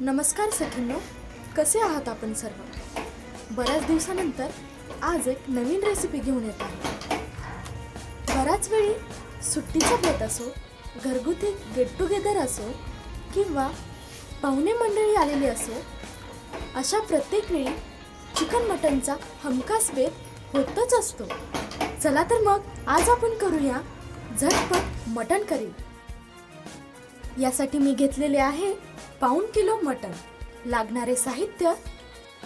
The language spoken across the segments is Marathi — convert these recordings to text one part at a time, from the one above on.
नमस्कार सखींनो, कसे आहात आपण सर्व? बऱ्याच दिवसानंतर आज एक नवीन रेसिपी घेऊन येत आहे. बऱ्याच वेळी सुट्टीचा बेत असो, घरगुती गेट टुगेदर असो किंवा पाहुणे मंडळी आलेली असो, अशा प्रत्येक वेळी चिकन मटनचा हमखास बेत होतच असतो. चला तर मग आज आपण करूया झटपट मटन करी. यासाठी मी घेतलेले आहे पाऊण किलो मटन. लागणारे साहित्य: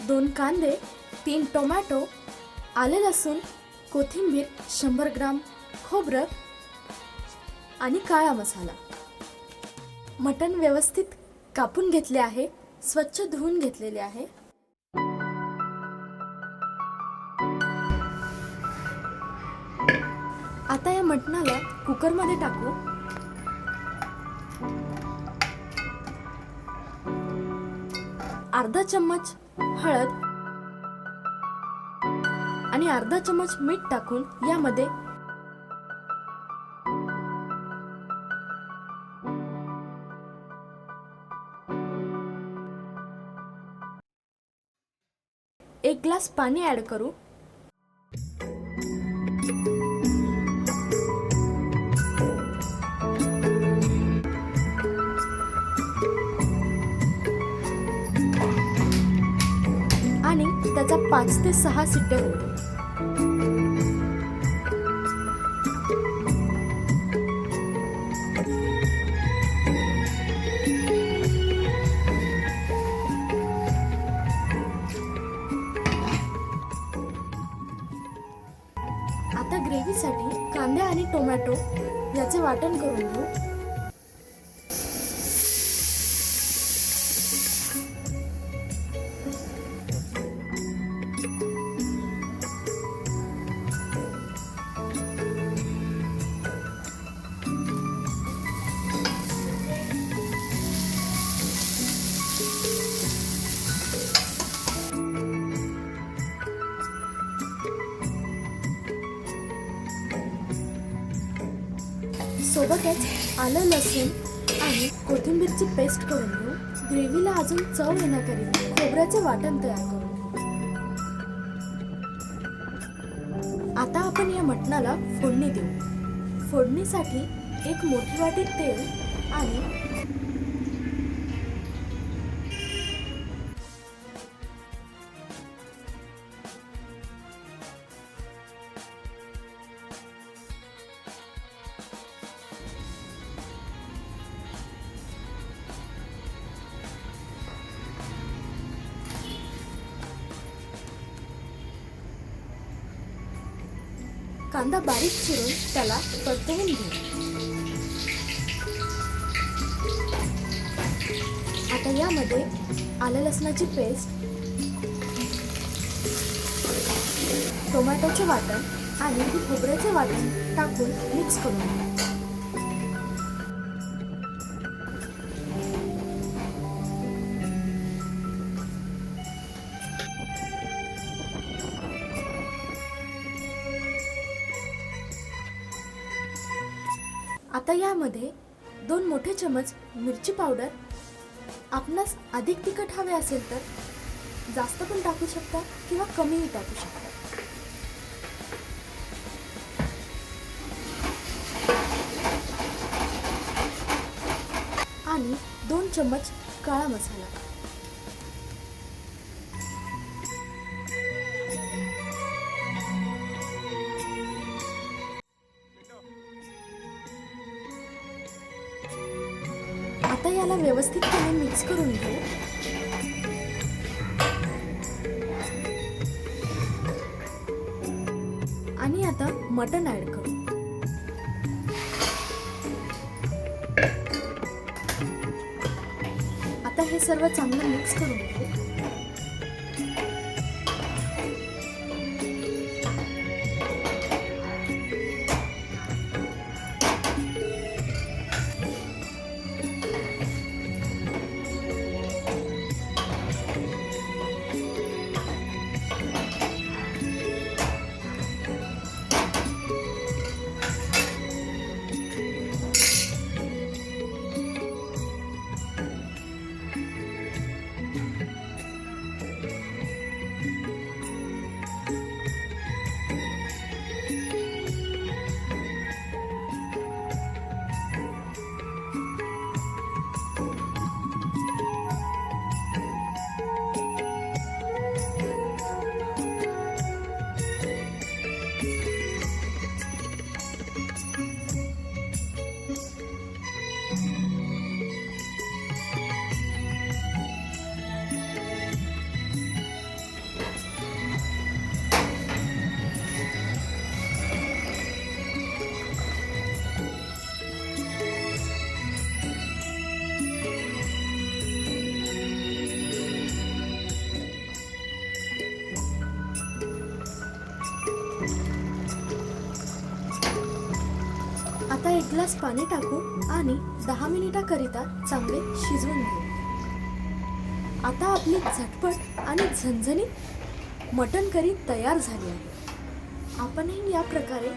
2 कांदे, 3 टोमॅटो, आले लसूण, कोथिंबीर, 100 ग्राम खोबरं आणि काळा मसाला. मटन व्यवस्थित कापून घेतले आहे, स्वच्छ धुवून घेतलेले आहे. आता या मटणाला कुकरमध्ये टाकू. अर्धा चम्मच हळद आणि अर्धा चम्मच मीठ टाकून यामध्ये एक ग्लास पाणी ऍड करू. आणि त्याचा 5 ते 6 शिट्ट्या होतो. आता ग्रेव्हीसाठी कांदे आणि टोमॅटो याचे वाटण करून घेऊ. सोबतच आलं लसूण आणि कोथिंबीरची पेस्ट करून घेऊ. ग्रेव्हीला अजून चव येण्याकरिता खोबऱ्याचे वाटण तयार करून घेऊ. आता आपण या मटणाला फोडणी देऊ. फोडणीसाठी एक मोठी वाटी तेल आणि कांदा बारीक चिरून त्याला परतवून घेऊ. आता यामध्ये आलं लसणाची पेस्ट, टोमॅटोचे वाटण आणि खोबऱ्याचे वाटण टाकून मिक्स करून घेऊ. आता यामध्ये 2 मोठे चमच मिरची पावडर, आपणास अधिक तिखट हवे असेल तर जास्त पण टाकू शकता किंवा कमीही टाकू शकता. आणि 2 चमच काळा मसाला. आता याला व्यवस्थितपणे मिक्स करून घेऊ. आणि आता मटण ऍड करू. आता हे सर्व चांगलं मिक्स करून घेऊ. एक ग्लास पाणी टाकू आणि 10 मिनिटाकरिता चांगले शिजवून घेऊ. आता आपली झटपट आणि झणझणीत मटण करी तयार झाली आहे. आपणही या प्रकारे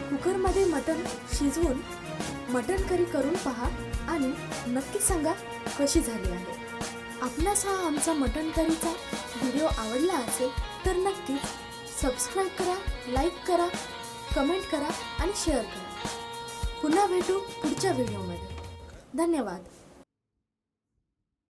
कुकरमध्ये मटण शिजवून मटण करी करून पहा आणि नक्की सांगा कशी झाली आहे. आपणास हा आमचा मटण करीचा व्हिडिओ आवडला असेल तर नक्कीच सबस्क्राईब करा, लाईक करा, कमेंट करा आणि शेअर करा. पुन्हा भेटू पुढच्या व्हिडिओमध्ये. धन्यवाद.